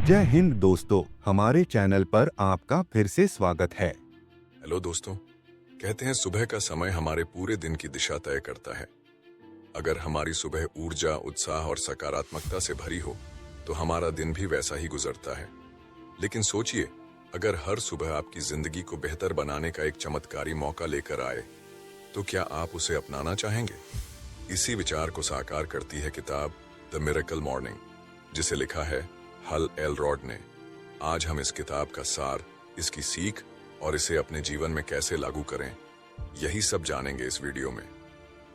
जय हिंद दोस्तों, हमारे चैनल पर आपका फिर से स्वागत है। हेलो दोस्तों, कहते हैं सुबह का समय हमारे पूरे दिन की दिशा तय करता है। अगर हमारी सुबह ऊर्जा, उत्साह और सकारात्मकता से भरी हो तो हमारा दिन भी वैसा ही गुजरता है। लेकिन सोचिए, अगर हर सुबह आपकी जिंदगी को बेहतर बनाने का एक चमत्कारी मौका लेकर आए तो क्या आप उसे अपनाना चाहेंगे? इसी विचार को साकार करती है किताब द मिरेकल मॉर्निंग, जिसे लिखा है हल एलरॉड ने। आज हम इस किताब का सार, इसकी सीख और इसे अपने जीवन में कैसे लागू करें, यही सब जानेंगे इस वीडियो में।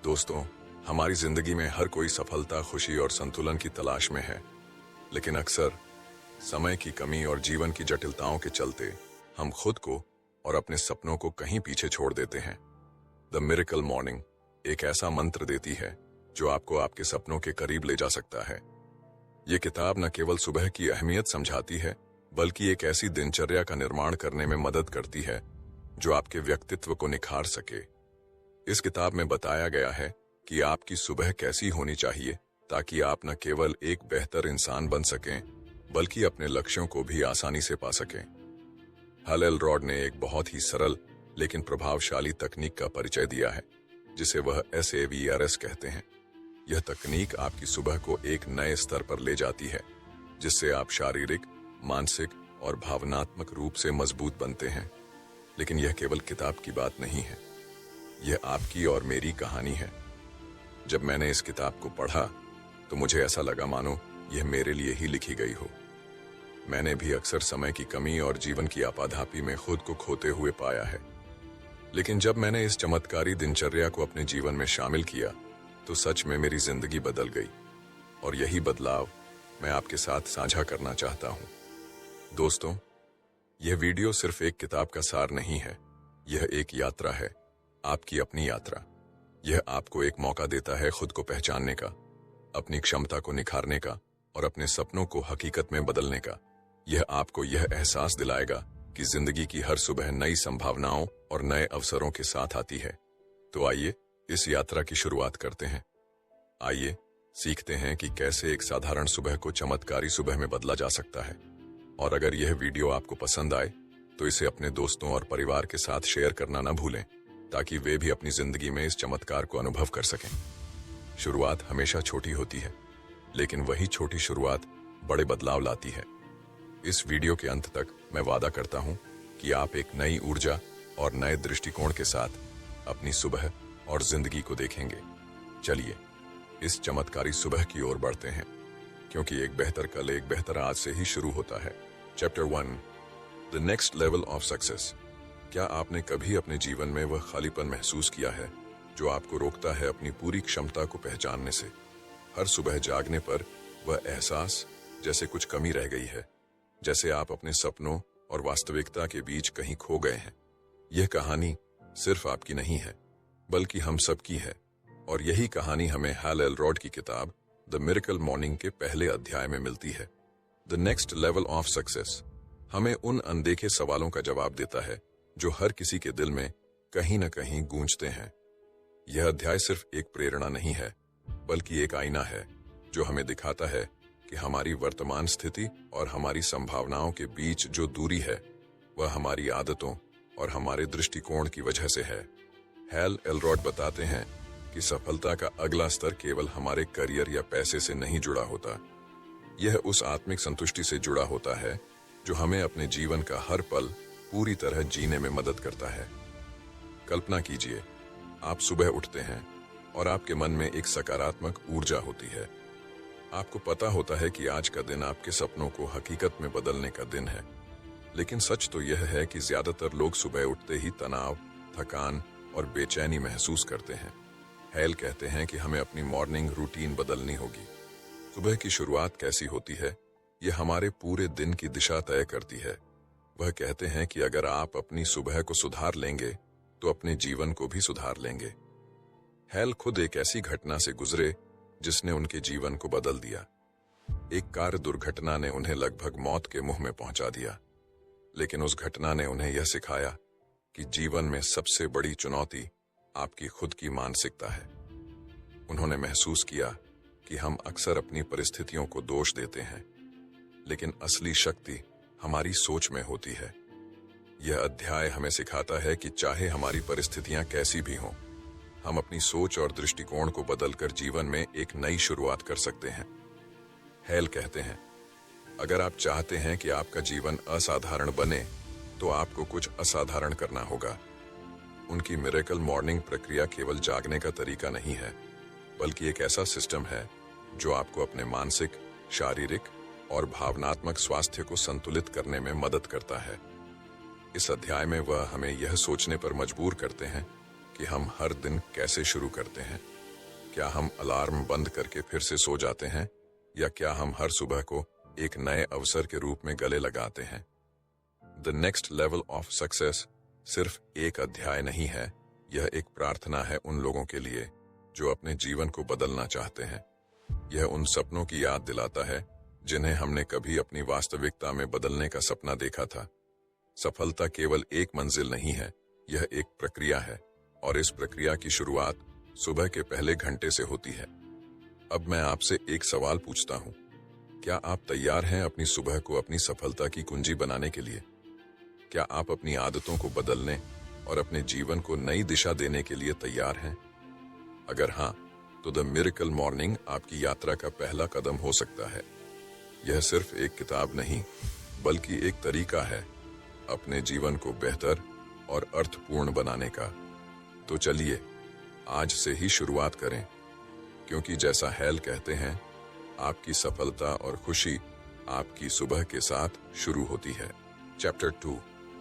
दोस्तों, हमारी जिंदगी में हर कोई सफलता, खुशी और संतुलन की तलाश में है, लेकिन अक्सर समय की कमी और जीवन की जटिलताओं के चलते हम खुद को और अपने सपनों को कहीं पीछे छोड़ देते हैं। द मिरेकल मॉर्निंग एक ऐसा मंत्र देती है जो आपको आपके सपनों के करीब ले जा सकता है। ये किताब न केवल सुबह की अहमियत समझाती है, बल्कि एक ऐसी दिनचर्या का निर्माण करने में मदद करती है जो आपके व्यक्तित्व को निखार सके। इस किताब में बताया गया है कि आपकी सुबह कैसी होनी चाहिए ताकि आप न केवल एक बेहतर इंसान बन सकें, बल्कि अपने लक्ष्यों को भी आसानी से पा सकें। हल एलरॉड ने एक बहुत ही सरल लेकिन प्रभावशाली तकनीक का परिचय दिया है, जिसे वह SAVERS कहते हैं। यह तकनीक आपकी सुबह को एक नए स्तर पर ले जाती है, जिससे आप शारीरिक, मानसिक और भावनात्मक रूप से मजबूत बनते हैं। लेकिन यह केवल किताब की बात नहीं है, यह आपकी और मेरी कहानी है। जब मैंने इस किताब को पढ़ा तो मुझे ऐसा लगा मानो यह मेरे लिए ही लिखी गई हो। मैंने भी अक्सर समय की कमी और जीवन की आपाधापी में खुद को खोते हुए पाया है। लेकिन जब मैंने इस चमत्कारी दिनचर्या को अपने जीवन में शामिल किया तो सच में मेरी जिंदगी बदल गई, और यही बदलाव मैं आपके साथ साझा करना चाहता हूं। दोस्तों, यह वीडियो सिर्फ एक किताब का सार नहीं है, यह एक यात्रा है, आपकी अपनी यात्रा। यह आपको एक मौका देता है खुद को पहचानने का, अपनी क्षमता को निखारने का और अपने सपनों को हकीकत में बदलने का। यह आपको यह एहसास दिलाएगा कि जिंदगी की हर सुबह नई संभावनाओं और नए अवसरों के साथ आती है। तो आइए इस यात्रा की शुरुआत करते हैं। आइए सीखते हैं कि कैसे एक साधारण सुबह को चमत्कारी सुबह में बदला जा सकता है। और अगर यह वीडियो आपको पसंद आए तो इसे अपने दोस्तों और परिवार के साथ शेयर करना न भूलें, ताकि वे भी अपनी जिंदगी में इस चमत्कार को अनुभव कर सकें। शुरुआत हमेशा छोटी होती है, लेकिन वही छोटी शुरुआत बड़े बदलाव लाती है। इस वीडियो के अंत तक मैं वादा करता हूं कि आप एक नई ऊर्जा और नए दृष्टिकोण के साथ अपनी सुबह और जिंदगी को देखेंगे। चलिए इस चमत्कारी सुबह की ओर बढ़ते हैं, क्योंकि एक बेहतर कल एक बेहतर आज से ही शुरू होता है। Chapter 1, the next level of success. क्या आपने कभी अपने जीवन में वह खालीपन महसूस किया है जो आपको रोकता है अपनी पूरी क्षमता को पहचानने से? हर सुबह जागने पर वह एहसास जैसे कुछ कमी रह गई है, जैसे आप अपने सपनों और वास्तविकता के बीच कहीं खो गए हैं। यह कहानी सिर्फ आपकी नहीं है, बल्कि हम सबकी है, और यही कहानी हमें हल एलरॉड की किताब द मिरेकल मॉर्निंग के पहले अध्याय में मिलती है। The next level of success हमें उन अनदेखे सवालों का जवाब देता है जो हर किसी के दिल में कहीं न कहीं गूंजते हैं। यह अध्याय सिर्फ एक प्रेरणा नहीं है, बल्कि एक आईना है जो हमें दिखाता है कि हमारी वर्तमान स्थिति और हमारी संभावनाओं के बीच जो दूरी है, वह हमारी आदतों और हमारे दृष्टिकोण की वजह से है। हल एलरॉड बताते हैं कि सफलता का अगला स्तर केवल हमारे करियर या पैसे से नहीं जुड़ा होता, यह उस आत्मिक संतुष्टि से जुड़ा होता है जो हमें अपने जीवन का हर पल पूरी तरह जीने में मदद करता है। कल्पना कीजिए, आप सुबह उठते हैं और आपके मन में एक सकारात्मक ऊर्जा होती है। आपको पता होता है कि आज का दिन आपके सपनों को हकीकत में बदलने का दिन है। लेकिन सच तो यह है कि ज्यादातर लोग सुबह उठते ही तनाव, थकान और बेचैनी महसूस करते हैं। हल कहते हैं कि हमें अपनी मॉर्निंग रूटीन बदलनी होगी। सुबह की शुरुआत कैसी होती है, यह हमारे पूरे दिन की दिशा तय करती है। वह कहते हैं कि अगर आप अपनी सुबह को सुधार लेंगे तो अपने जीवन को भी सुधार लेंगे। हल खुद एक ऐसी घटना से गुजरे जिसने उनके जीवन को बदल दिया। एक कार दुर्घटना ने उन्हें लगभग मौत के मुंह में पहुंचा दिया, लेकिन उस घटना ने उन्हें यह सिखाया कि जीवन में सबसे बड़ी चुनौती आपकी खुद की मानसिकता है। उन्होंने महसूस किया कि हम अक्सर अपनी परिस्थितियों को दोष देते हैं, लेकिन असली शक्ति हमारी सोच में होती है। यह अध्याय हमें सिखाता है कि चाहे हमारी परिस्थितियां कैसी भी हों, हम अपनी सोच और दृष्टिकोण को बदलकर जीवन में एक नई शुरुआत कर सकते हैं। हेल कहते हैं, अगर आप चाहते हैं कि आपका जीवन असाधारण बने, तो आपको कुछ असाधारण करना होगा। उनकी मिरेकल मॉर्निंग प्रक्रिया केवल जागने का तरीका नहीं है, बल्कि एक ऐसा सिस्टम है जो आपको अपने मानसिक, शारीरिक और भावनात्मक स्वास्थ्य को संतुलित करने में मदद करता है। इस अध्याय में वह हमें यह सोचने पर मजबूर करते हैं कि हम हर दिन कैसे शुरू करते हैं। क्या हम अलार्म बंद करके फिर से सो जाते हैं, या क्या हम हर सुबह को एक नए अवसर के रूप में गले लगाते हैं। The next level of success सिर्फ एक अध्याय नहीं है, यह एक प्रार्थना है उन लोगों के लिए जो अपने जीवन को बदलना चाहते हैं। यह उन सपनों की याद दिलाता है जिन्हें हमने कभी अपनी वास्तविकता में बदलने का सपना देखा था। सफलता केवल एक मंजिल नहीं है, यह एक प्रक्रिया है, और इस प्रक्रिया की शुरुआत सुबह के पहले घंटे से होती है। अब मैं आपसे एक सवाल पूछता हूं, क्या आप तैयार हैं अपनी सुबह को अपनी सफलता की कुंजी बनाने के लिए? क्या आप अपनी आदतों को बदलने और अपने जीवन को नई दिशा देने के लिए तैयार हैं? अगर हाँ, तो द मिरेकल मॉर्निंग आपकी यात्रा का पहला कदम हो सकता है। यह सिर्फ एक किताब नहीं, बल्कि एक तरीका है अपने जीवन को बेहतर और अर्थपूर्ण बनाने का। तो चलिए आज से ही शुरुआत करें, क्योंकि जैसा हेल कहते हैं, आपकी सफलता और खुशी आपकी सुबह के साथ शुरू होती है। Chapter 2,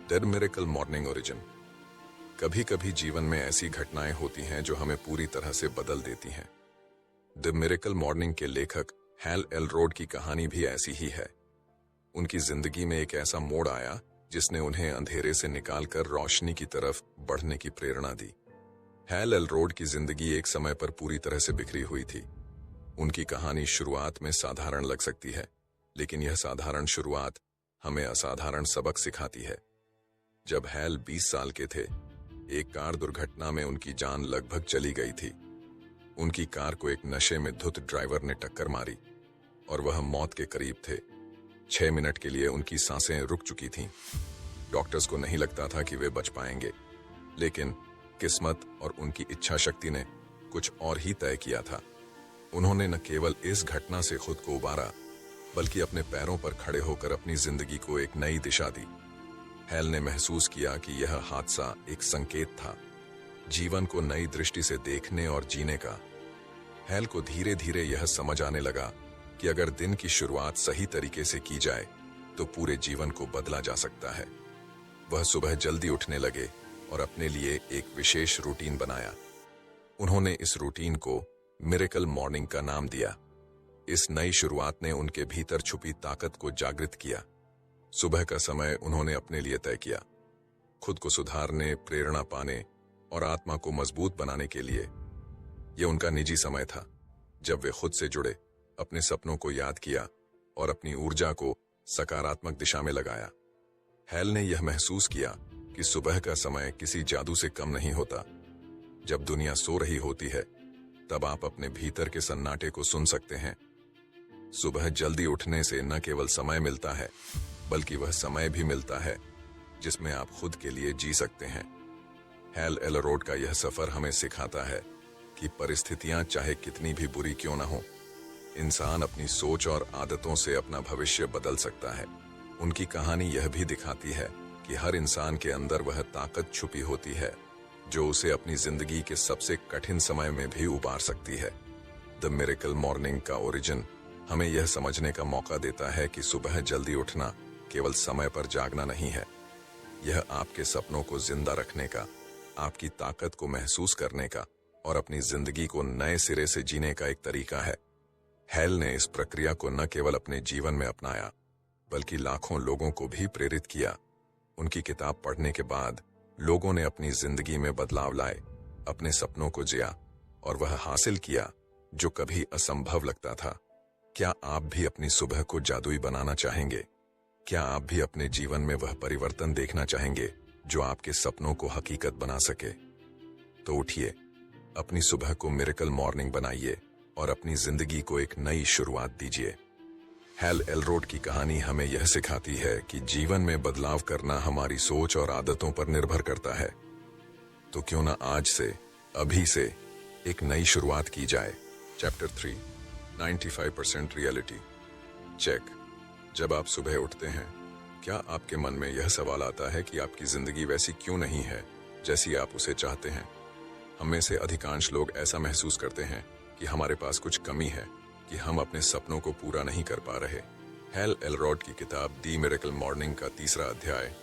the miracle morning origin. कभी कभी जीवन में ऐसी घटनाएं होती हैं जो हमें पूरी तरह से बदल देती हैं। द मिरेकल मॉर्निंग के लेखक हैल एलरोड की कहानी भी ऐसी ही है। उनकी जिंदगी में एक ऐसा मोड़ आया जिसने उन्हें अंधेरे से निकालकर रोशनी की तरफ बढ़ने की प्रेरणा दी। हैल एलरोड की जिंदगी एक समय पर पूरी तरह से बिखरी हुई थी। उनकी कहानी शुरुआत में साधारण लग सकती है, लेकिन यह साधारण शुरुआत हमें असाधारण सबक सिखाती है। जब हैल 20 साल के थे, एक कार दुर्घटना में उनकी जान लगभग चली गई थी। उनकी कार को एक नशे में धुत ड्राइवर ने टक्कर मारी और वह मौत के करीब थे। 6 मिनट के लिए उनकी सांसें रुक चुकी थीं। डॉक्टर्स को नहीं लगता था कि वे बच पाएंगे, लेकिन किस्मत और उनकी इच्छा शक्ति ने कुछ और ही तय किया था। उन्होंने न केवल इस घटना से खुद को उबारा, बल्कि अपने पैरों पर खड़े होकर अपनी जिंदगी को एक नई दिशा दी। हैल ने महसूस किया कि यह हादसा एक संकेत था, जीवन को नई दृष्टि से देखने और जीने का। हैल को धीरे धीरे यह समझ आने लगा कि अगर दिन की शुरुआत सही तरीके से की जाए तो पूरे जीवन को बदला जा सकता है। वह सुबह जल्दी उठने लगे और अपने लिए एक विशेष रूटीन बनाया। उन्होंने इस रूटीन को मिरेकल मॉर्निंग का नाम दिया। इस नई शुरुआत ने उनके भीतर छुपी ताकत को जागृत किया। सुबह का समय उन्होंने अपने लिए तय किया, खुद को सुधारने, प्रेरणा पाने और आत्मा को मजबूत बनाने के लिए। यह उनका निजी समय था, जब वे खुद से जुड़े, अपने सपनों को याद किया और अपनी ऊर्जा को सकारात्मक दिशा में लगाया। हैल ने यह महसूस किया कि सुबह का समय किसी जादू से कम नहीं होता। जब दुनिया सो रही होती है, तब आप अपने भीतर के सन्नाटे को सुन सकते हैं। सुबह जल्दी उठने से न केवल समय मिलता है, बल्कि वह समय भी मिलता है जिसमें आप खुद के लिए जी सकते हैं। हैल एलरोड का यह सफर हमें सिखाता है कि परिस्थितियां चाहे कितनी भी बुरी क्यों न हो, इंसान अपनी सोच और आदतों से अपना भविष्य बदल सकता है। उनकी कहानी यह भी दिखाती है कि हर इंसान के अंदर वह ताकत छुपी होती है जो उसे अपनी जिंदगी के सबसे कठिन समय में भी उबार सकती है। द मिरेकल मॉर्निंग का ओरिजिन हमें यह समझने का मौका देता है कि सुबह जल्दी उठना केवल समय पर जागना नहीं है, यह आपके सपनों को जिंदा रखने का, आपकी ताकत को महसूस करने का और अपनी जिंदगी को नए सिरे से जीने का एक तरीका है। हैल ने इस प्रक्रिया को न केवल अपने जीवन में अपनाया, बल्कि लाखों लोगों को भी प्रेरित किया। उनकी किताब पढ़ने के बाद लोगों ने अपनी जिंदगी में बदलाव लाए, अपने सपनों को जिया और वह हासिल किया जो कभी असंभव लगता था। क्या आप भी अपनी सुबह को जादुई बनाना चाहेंगे? क्या आप भी अपने जीवन में वह परिवर्तन देखना चाहेंगे जो आपके सपनों को हकीकत बना सके? तो उठिए, अपनी सुबह को मिरेकल मॉर्निंग बनाइए और अपनी जिंदगी को एक नई शुरुआत दीजिए। हैल एलरोड की कहानी हमें यह सिखाती है कि जीवन में बदलाव करना हमारी सोच और आदतों पर निर्भर करता है। तो क्यों ना आज से, अभी से एक नई शुरुआत की जाए। Chapter 3, 95% reality check. जब आप सुबह उठते हैं, क्या आपके मन में यह सवाल आता है कि आपकी जिंदगी वैसी क्यों नहीं है जैसी आप उसे चाहते हैं? हम में से अधिकांश लोग ऐसा महसूस करते हैं कि हमारे पास कुछ कमी है, कि हम अपने सपनों को पूरा नहीं कर पा रहे। हैल एलरोड की किताब दी मिरेकल मॉर्निंग का तीसरा अध्याय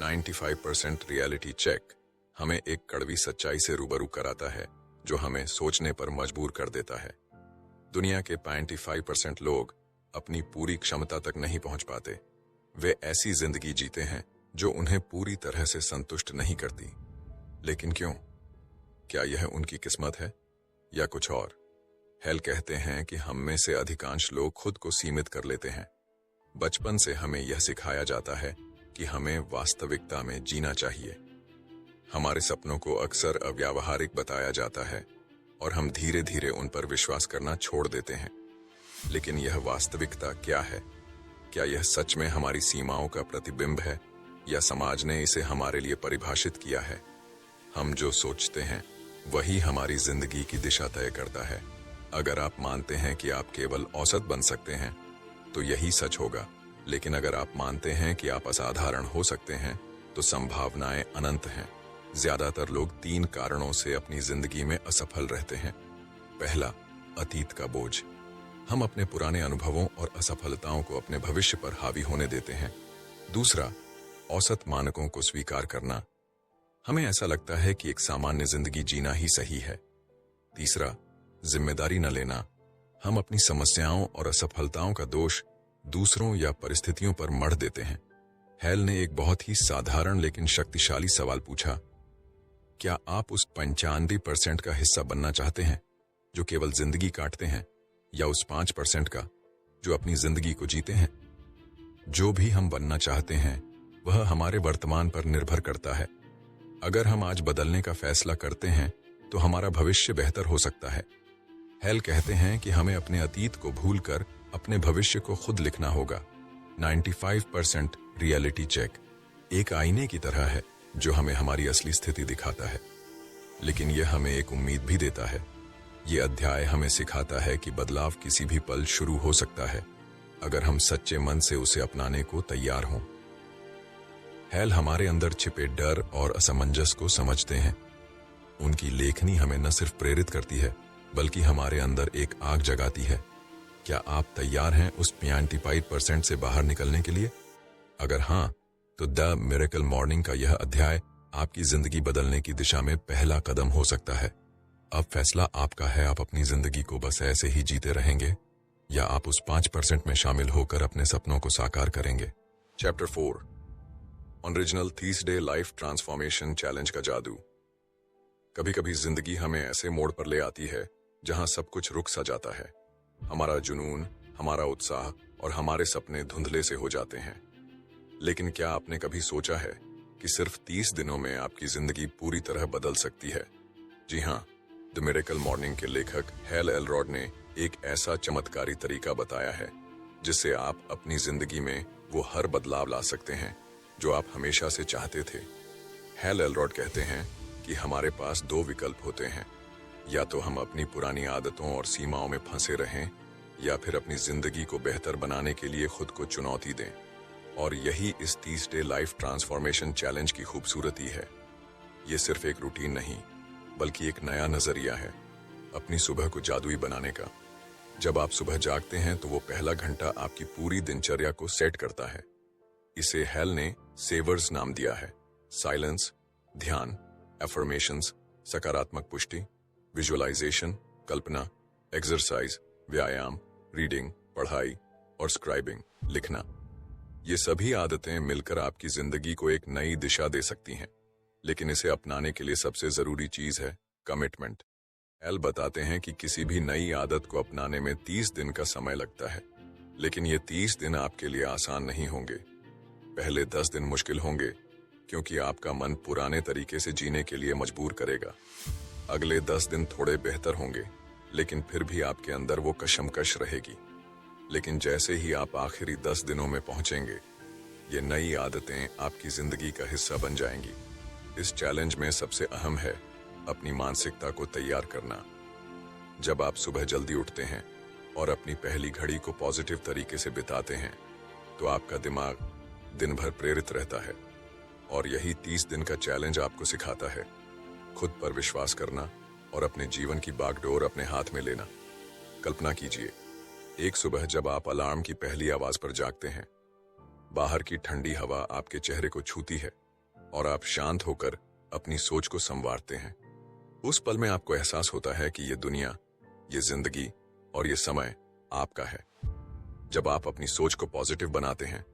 95% रियलिटी चेक हमें एक कड़वी सच्चाई से रूबरू कराता है जो हमें सोचने पर मजबूर कर देता है। दुनिया के 95% लोग अपनी पूरी क्षमता तक नहीं पहुंच पाते। वे ऐसी जिंदगी जीते हैं जो उन्हें पूरी तरह से संतुष्ट नहीं करती। लेकिन क्यों? क्या यह उनकी किस्मत है या कुछ और? हैल कहते हैं कि हम में से अधिकांश लोग खुद को सीमित कर लेते हैं। बचपन से हमें यह सिखाया जाता है कि हमें वास्तविकता में जीना चाहिए। हमारे सपनों को अक्सर अव्यावहारिक बताया जाता है और हम धीरे धीरे उन पर विश्वास करना छोड़ देते हैं। लेकिन यह वास्तविकता क्या है? क्या यह सच में हमारी सीमाओं का प्रतिबिंब है या समाज ने इसे हमारे लिए परिभाषित किया है? हम जो सोचते हैं वही हमारी जिंदगी की दिशा तय करता है। अगर आप मानते हैं कि आप केवल औसत बन सकते हैं तो यही सच होगा। लेकिन अगर आप मानते हैं कि आप असाधारण हो सकते हैं तो संभावनाएं अनंत हैं। ज्यादातर लोग 3 कारणों से अपनी जिंदगी में असफल रहते हैं। पहला, अतीत का बोझ। हम अपने पुराने अनुभवों और असफलताओं को अपने भविष्य पर हावी होने देते हैं। दूसरा, औसत मानकों को स्वीकार करना। हमें ऐसा लगता है कि एक सामान्य जिंदगी जीना ही सही है। तीसरा, जिम्मेदारी न लेना। हम अपनी समस्याओं और असफलताओं का दोष दूसरों या परिस्थितियों पर मढ़ देते हैं। हैल ने एक बहुत ही साधारण लेकिन शक्तिशाली सवाल पूछा, क्या आप उस 95% का हिस्सा बनना चाहते हैं जो केवल जिंदगी काटते हैं, या उस 5% का जो अपनी जिंदगी को जीते हैं? जो भी हम बनना चाहते हैं वह हमारे वर्तमान पर निर्भर करता है। अगर हम आज बदलने का फैसला करते हैं तो हमारा भविष्य बेहतर हो सकता है। हैल कहते हैं कि हमें अपने अतीत को भूलकर अपने भविष्य को खुद लिखना होगा। 95% रियलिटी चेक एक आईने की तरह है जो हमें हमारी असली स्थिति दिखाता है, लेकिन यह हमें एक उम्मीद भी देता है। ये अध्याय हमें सिखाता है कि बदलाव किसी भी पल शुरू हो सकता है अगर हम सच्चे मन से उसे अपनाने को तैयार हों। हैल हमारे अंदर छिपे डर और असमंजस को समझते हैं। उनकी लेखनी हमें न सिर्फ प्रेरित करती है बल्कि हमारे अंदर एक आग जगाती है। क्या आप तैयार हैं उस 95% से बाहर निकलने के लिए? अगर हाँ, तो द मिरेकल मॉर्निंग का यह अध्याय आपकी जिंदगी बदलने की दिशा में पहला कदम हो सकता है। अब फैसला आपका है। आप अपनी जिंदगी को बस ऐसे ही जीते रहेंगे या आप उस 5% में शामिल होकर अपने सपनों को साकार करेंगे। Chapter 4, original 30 day life transformation challenge का जादू। कभी कभी जिंदगी हमें ऐसे मोड़ पर ले आती है जहां सब कुछ रुक सा जाता है। हमारा जुनून, हमारा उत्साह और हमारे सपने धुंधले से हो जाते हैं। लेकिन क्या आपने कभी सोचा है कि सिर्फ 30 दिनों में आपकी जिंदगी पूरी तरह बदल सकती है? जी हाँ, द मिरेकल मॉर्निंग के लेखक हैल एलरोड ने एक ऐसा चमत्कारी तरीका बताया है जिससे आप अपनी जिंदगी में वो हर बदलाव ला सकते हैं जो आप हमेशा से चाहते थे। हैल एलरोड कहते हैं कि हमारे पास 2 विकल्प होते हैं, या तो हम अपनी पुरानी आदतों और सीमाओं में फंसे रहें या फिर अपनी जिंदगी को बेहतर बनाने के लिए खुद को चुनौती दें। और यही इस 30 डे लाइफ ट्रांसफॉर्मेशन चैलेंज की खूबसूरती है। ये सिर्फ एक रूटीन नहीं बल्कि एक नया नजरिया है अपनी सुबह को जादुई बनाने का। जब आप सुबह जागते हैं तो वो पहला घंटा आपकी पूरी दिनचर्या को सेट करता है। इसे हैल ने सेवर्स नाम दिया है। साइलेंस, ध्यान, एफर्मेशंस, सकारात्मक पुष्टि, विजुअलाइजेशन, कल्पना, एक्सरसाइज, व्यायाम, रीडिंग, पढ़ाई और स्क्राइबिंग, लिखना। ये सभी आदतें मिलकर आपकी जिंदगी को एक नई दिशा दे सकती हैं। लेकिन इसे अपनाने के लिए सबसे जरूरी चीज है कमिटमेंट। हैल बताते हैं कि किसी भी नई आदत को अपनाने में 30 दिन का समय लगता है, लेकिन ये 30 दिन आपके लिए आसान नहीं होंगे। पहले 10 दिन मुश्किल होंगे क्योंकि आपका मन पुराने तरीके से जीने के लिए मजबूर करेगा। अगले 10 दिन थोड़े बेहतर होंगे, लेकिन फिर भी आपके अंदर वो कशमकश रहेगी। लेकिन जैसे ही आप आखिरी 10 दिनों में पहुंचेंगे, ये नई आदतें आपकी जिंदगी का हिस्सा बन जाएंगी। इस चैलेंज में सबसे अहम है अपनी मानसिकता को तैयार करना। जब आप सुबह जल्दी उठते हैं और अपनी पहली घड़ी को पॉजिटिव तरीके से बिताते हैं, तो आपका दिमाग दिन भर प्रेरित रहता है। और यही 30 दिन का चैलेंज आपको सिखाता है खुद पर विश्वास करना और अपने जीवन की बागडोर अपने हाथ में लेना। कल्पना कीजिए, एक सुबह जब आप अलार्म की पहली आवाज पर जागते हैं, बाहर की ठंडी हवा आपके चेहरे को छूती है और आप शांत होकर अपनी सोच को संवारते हैं। उस पल में आपको एहसास होता है कि ये दुनिया, ये जिंदगी और ये समय आपका है। जब आप अपनी सोच को पॉजिटिव बनाते हैं,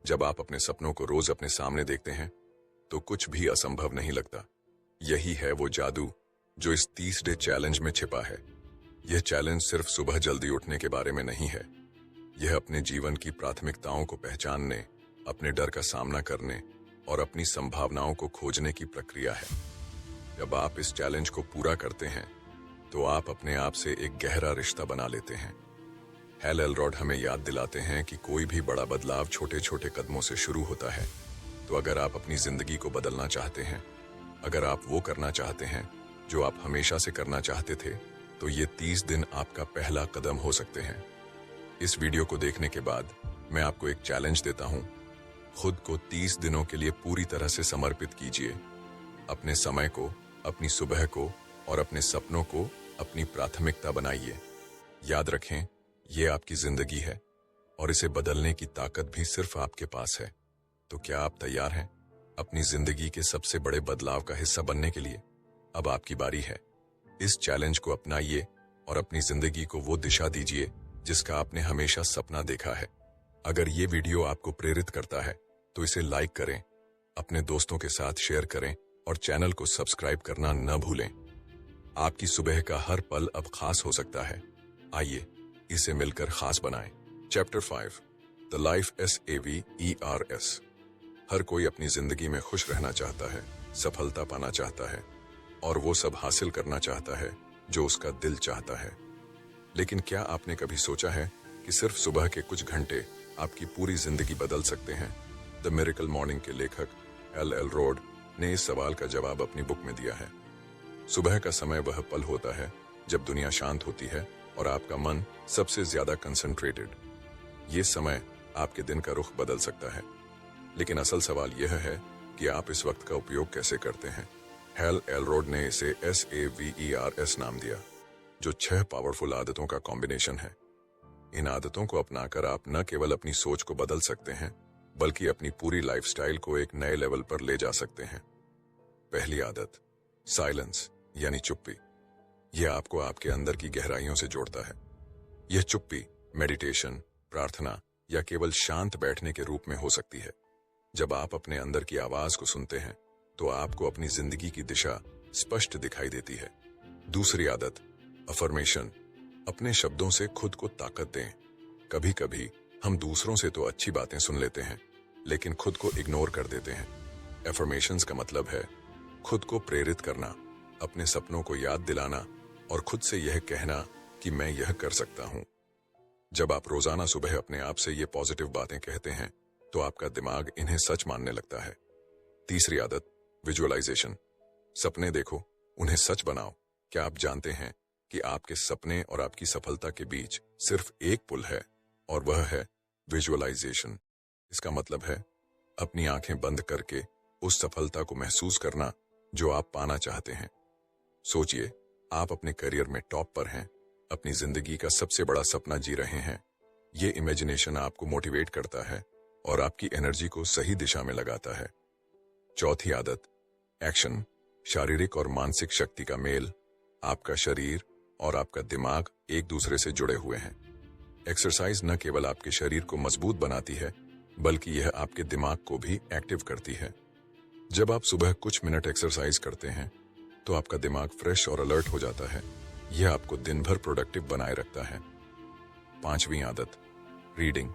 जब आप अपने सपनों को रोज अपने सामने देखते हैं, तो कुछ भी असंभव नहीं लगता। यही है वो जादू जो इस 30 डे चैलेंज में छिपा है। यह चैलेंज सिर्फ सुबह जल्दी उठने के बारे में नहीं है। यह अपने जीवन की प्राथमिकताओं को पहचानने, अपने डर का सामना करने और अपनी संभावनाओं को खोजने की प्रक्रिया है। जब आप इस चैलेंज को पूरा करते हैं, तो आप अपने आप से एक गहरा रिश्ता बना लेते हैं। हैल एलरॉड हमें याद दिलाते हैं कि कोई भी बड़ा बदलाव छोटे छोटे कदमों से शुरू होता है। तो अगर आप अपनी जिंदगी को बदलना चाहते हैं, अगर आप वो करना चाहते हैं जो आप हमेशा से करना चाहते थे, तो ये 30 दिन आपका पहला कदम हो सकते हैं। इस वीडियो को देखने के बाद मैं आपको एक चैलेंज देता हूं। खुद को 30 दिनों के लिए पूरी तरह से समर्पित कीजिए। अपने समय को, अपनी सुबह को और अपने सपनों को अपनी प्राथमिकता बनाइए। याद रखें, ये आपकी जिंदगी है और इसे बदलने की ताकत भी सिर्फ आपके पास है। तो क्या आप तैयार हैं अपनी जिंदगी के सबसे बड़े बदलाव का हिस्सा बनने के लिए? अब आपकी बारी है। इस चैलेंज को अपनाइए और अपनी जिंदगी को वो दिशा दीजिए जिसका आपने हमेशा सपना देखा है। अगर ये वीडियो आपको प्रेरित करता है, तो इसे लाइक करें, अपने दोस्तों के साथ शेयर करें और चैनल को सब्सक्राइब करना न भूलें। आपकी सुबह का हर पल अब खास हो सकता है। आइए इसे मिलकर खास बनाएं। Chapter 5, the life SAVERS। हर कोई अपनी जिंदगी में खुश रहना चाहता है, सफलता पाना चाहता है और वो सब हासिल करना चाहता है जो उसका दिल चाहता है। लेकिन क्या आपने कभी सोचा है कि सिर्फ सुबह के कुछ घंटे आपकी पूरी जिंदगी बदल सकते हैं? द मिरेकल मॉर्निंग के लेखक हैल एलरॉड ने इस सवाल का जवाब अपनी बुक में दिया है। सुबह का समय वह पल होता है जब दुनिया शांत होती है और आपका मन सबसे ज्यादा कंसंट्रेटेड। ये समय आपके दिन का रुख बदल सकता है। लेकिन असल सवाल यह है कि आप इस वक्त का उपयोग कैसे करते हैं। हैल एलरॉड ने इसे SAVERS नाम दिया, जो 6 पावरफुल आदतों का कॉम्बिनेशन है। इन आदतों को अपनाकर आप न केवल अपनी सोच को बदल सकते हैं, बल्कि अपनी पूरी लाइफस्टाइल को एक नए लेवल पर ले जा सकते हैं। पहली आदत, साइलेंस यानी चुप्पी। यह आपको आपके अंदर की गहराइयों से जोड़ता है। यह चुप्पी मेडिटेशन, प्रार्थना या केवल शांत बैठने के रूप में हो सकती है। जब आप अपने अंदर की आवाज को सुनते हैं, तो आपको अपनी जिंदगी की दिशा स्पष्ट दिखाई देती है। दूसरी आदत, अफर्मेशन। अपने शब्दों से खुद को ताकत दें। कभी कभी हम दूसरों से तो अच्छी बातें सुन लेते हैं, लेकिन खुद को इग्नोर कर देते हैं। एफर्मेशंस का मतलब है खुद को प्रेरित करना, अपने सपनों को याद दिलाना और खुद से यह कहना कि मैं यह कर सकता हूं। जब आप रोजाना सुबह अपने आप से ये पॉजिटिव बातें कहते हैं, तो आपका दिमाग इन्हें सच मानने लगता है। तीसरी आदत, विजुअलाइजेशन। सपने देखो, उन्हें सच बनाओ। क्या आप जानते हैं कि आपके सपने और आपकी सफलता के बीच सिर्फ एक पुल है, और वह है विजुअलाइजेशन। इसका मतलब है अपनी आंखें बंद करके उस सफलता को महसूस करना जो आप पाना चाहते हैं। सोचिए, आप अपने करियर में टॉप पर हैं, अपनी जिंदगी का सबसे बड़ा सपना जी रहे हैं। ये इमेजिनेशन आपको मोटिवेट करता है और आपकी एनर्जी को सही दिशा में लगाता है। चौथी आदत, एक्शन। शारीरिक और मानसिक शक्ति का मेल। आपका शरीर और आपका दिमाग एक दूसरे से जुड़े हुए हैं। एक्सरसाइज न केवल आपके शरीर को मजबूत बनाती है, बल्कि यह आपके दिमाग को भी एक्टिव करती है। जब आप सुबह कुछ मिनट एक्सरसाइज करते हैं, तो आपका दिमाग फ्रेश और अलर्ट हो जाता है। यह आपको दिन भर प्रोडक्टिव बनाए रखता है। पांचवी आदत, रीडिंग।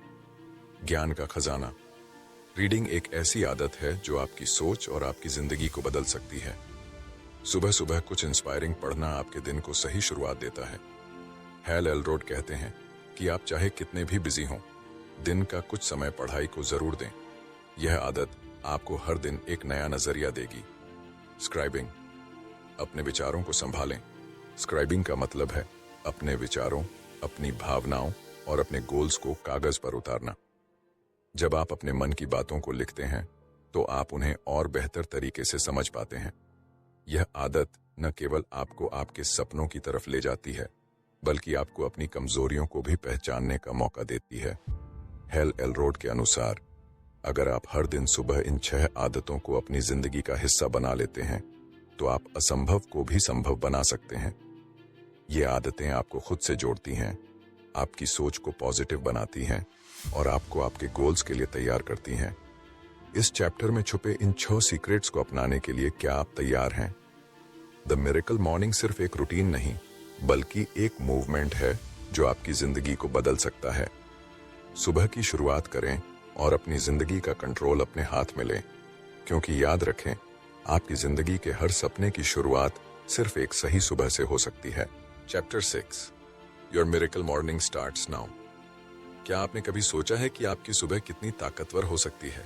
ज्ञान का खजाना। रीडिंग एक ऐसी आदत है जो आपकी सोच और आपकी जिंदगी को बदल सकती है। सुबह सुबह कुछ इंस्पायरिंग पढ़ना आपके दिन को सही शुरुआत देता है। हैल एलरॉड कहते हैं, कि आप चाहे कितने भी बिजी हों, दिन का कुछ समय पढ़ाई को जरूर दें। यह आदत आपको हर दिन एक नया नजरिया देगी। स्क्राइबिंग, अपने विचारों को संभालें। स्क्राइबिंग का मतलब है अपने विचारों, अपनी भावनाओं और अपने गोल्स को कागज पर उतारना। जब आप अपने मन की बातों को लिखते हैं तो आप उन्हें और बेहतर तरीके से समझ पाते हैं। यह आदत न केवल आपको आपके सपनों की तरफ ले जाती है, बल्कि आपको अपनी कमजोरियों को भी पहचानने का मौका देती है। हेल एलरोड के अनुसार, अगर आप हर दिन सुबह इन 6 आदतों को अपनी जिंदगी का हिस्सा बना लेते हैं तो आप असंभव को भी संभव बना सकते हैं। ये आदतें आपको खुद से जोड़ती हैं, आपकी सोच को पॉजिटिव बनाती हैं और आपको आपके गोल्स के लिए तैयार करती हैं। इस चैप्टर में छुपे इन 6 सीक्रेट्स को अपनाने के लिए क्या आप तैयार हैं? द मिरेकल मॉर्निंग सिर्फ एक रूटीन नहीं, बल्कि एक मूवमेंट है जो आपकी जिंदगी को बदल सकता है। सुबह की शुरुआत करें और अपनी जिंदगी का कंट्रोल अपने हाथ में लें, क्योंकि याद रखें, आपकी जिंदगी के हर सपने की शुरुआत सिर्फ एक सही सुबह से हो सकती है। Chapter 6, your miracle morning starts now. क्या आपने कभी सोचा है कि आपकी सुबह कितनी ताकतवर हो सकती है?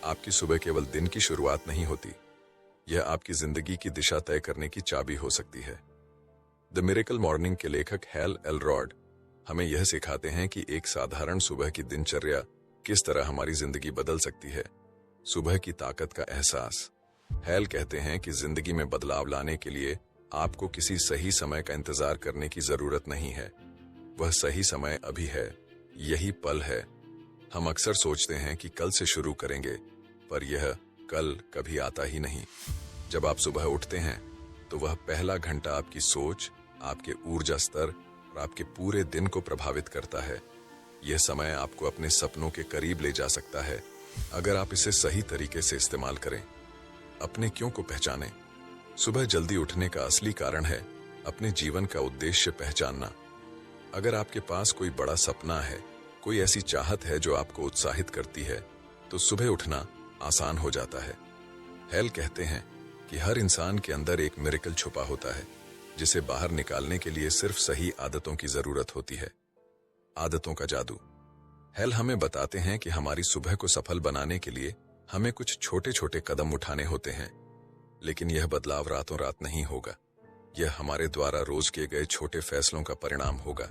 आपकी सुबह केवल दिन की शुरुआत नहीं होती, यह आपकी जिंदगी की दिशा तय करने की चाबी हो सकती है। द मिरेकल मॉर्निंग के लेखक हेल एलरॉड हमें यह सिखाते हैं कि एक साधारण सुबह की दिनचर्या किस तरह हमारी जिंदगी बदल सकती है। सुबह की ताकत का एहसास। हेल कहते हैं कि जिंदगी में बदलाव लाने के लिए आपको किसी सही समय का इंतजार करने की जरूरत नहीं है। वह सही समय अभी है, यही पल है। हम अक्सर सोचते हैं कि कल से शुरू करेंगे, पर यह कल कभी आता ही नहीं। जब आप सुबह उठते हैं तो वह पहला घंटा आपकी सोच, आपके ऊर्जा स्तर और आपके पूरे दिन को प्रभावित करता है। यह समय आपको अपने सपनों के करीब ले जा सकता है, अगर आप इसे सही तरीके से इस्तेमाल करें। अपने क्यों को पहचानें। सुबह जल्दी उठने का असली कारण है अपने जीवन का उद्देश्य पहचानना। अगर आपके पास कोई बड़ा सपना है, कोई ऐसी चाहत है जो आपको उत्साहित करती है, तो सुबह उठना आसान हो जाता है। हेल कहते हैं कि हर इंसान के अंदर एक मिरेकल छुपा होता है, जिसे बाहर निकालने के लिए सिर्फ सही आदतों की जरूरत होती है। आदतों का जादू। हेल हमें बताते हैं कि हमारी सुबह को सफल बनाने के लिए हमें कुछ छोटे छोटे कदम उठाने होते हैं, लेकिन यह बदलाव रातों रात नहीं होगा। यह हमारे द्वारा रोज किए गए छोटे फैसलों का परिणाम होगा।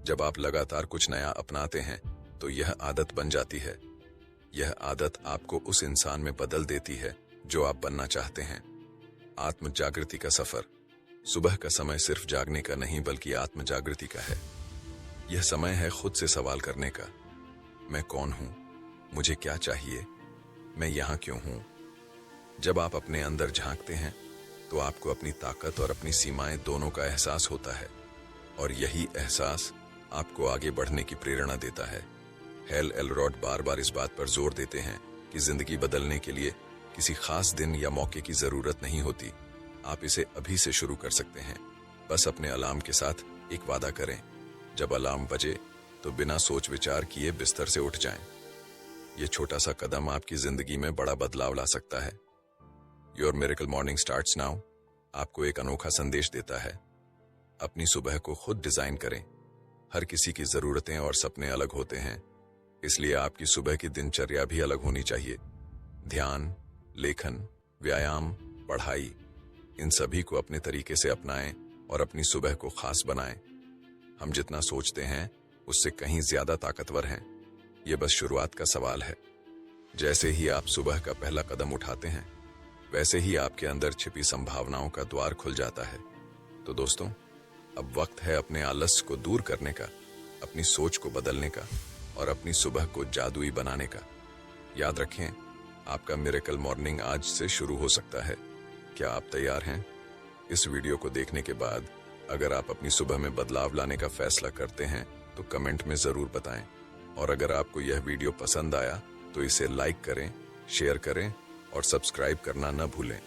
जब आप लगातार कुछ नया अपनाते हैं तो यह आदत बन जाती है। यह आदत आपको उस इंसान में बदल देती है जो आप बनना चाहते हैं। आत्म जागृति का सफर। सुबह का समय सिर्फ जागने का नहीं, बल्कि आत्म जागृति का है। यह समय है खुद से सवाल करने का। मैं कौन हूं? मुझे क्या चाहिए? मैं यहां क्यों हूं? जब आप अपने अंदर झांकते हैं तो आपको अपनी ताकत और अपनी सीमाएं दोनों का एहसास होता है, और यही एहसास आपको आगे बढ़ने की प्रेरणा देता है। हेल एलरॉड बार बार इस बात पर जोर देते हैं कि जिंदगी बदलने के लिए किसी खास दिन या मौके की जरूरत नहीं होती। आप इसे अभी से शुरू कर सकते हैं। बस अपने अलार्म के साथ एक वादा करें, जब अलार्म बजे तो बिना सोच विचार किए बिस्तर से उठ जाएं। यह छोटा सा कदम आपकी जिंदगी में बड़ा बदलाव ला सकता है। Your miracle morning starts now आपको एक अनोखा संदेश देता है। अपनी सुबह को खुद डिजाइन करें। हर किसी की जरूरतें और सपने अलग होते हैं, इसलिए आपकी सुबह की दिनचर्या भी अलग होनी चाहिए। ध्यान, लेखन, व्यायाम, पढ़ाई, इन सभी को अपने तरीके से अपनाएं और अपनी सुबह को खास बनाएं। हम जितना सोचते हैं उससे कहीं ज्यादा ताकतवर हैं। यह बस शुरुआत का सवाल है। जैसे ही आप सुबह का पहला कदम उठाते हैं, वैसे ही आपके अंदर छिपी संभावनाओं का द्वार खुल जाता है। तो दोस्तों, अब वक्त है अपने आलस्य को दूर करने का, अपनी सोच को बदलने का और अपनी सुबह को जादुई बनाने का। याद रखें, आपका मिरेकल मॉर्निंग आज से शुरू हो सकता है। क्या आप तैयार हैं? इस वीडियो को देखने के बाद अगर आप अपनी सुबह में बदलाव लाने का फैसला करते हैं तो कमेंट में जरूर बताएं। और अगर आपको यह वीडियो पसंद आया तो इसे लाइक करें, शेयर करें और सब्सक्राइब करना न भूलें।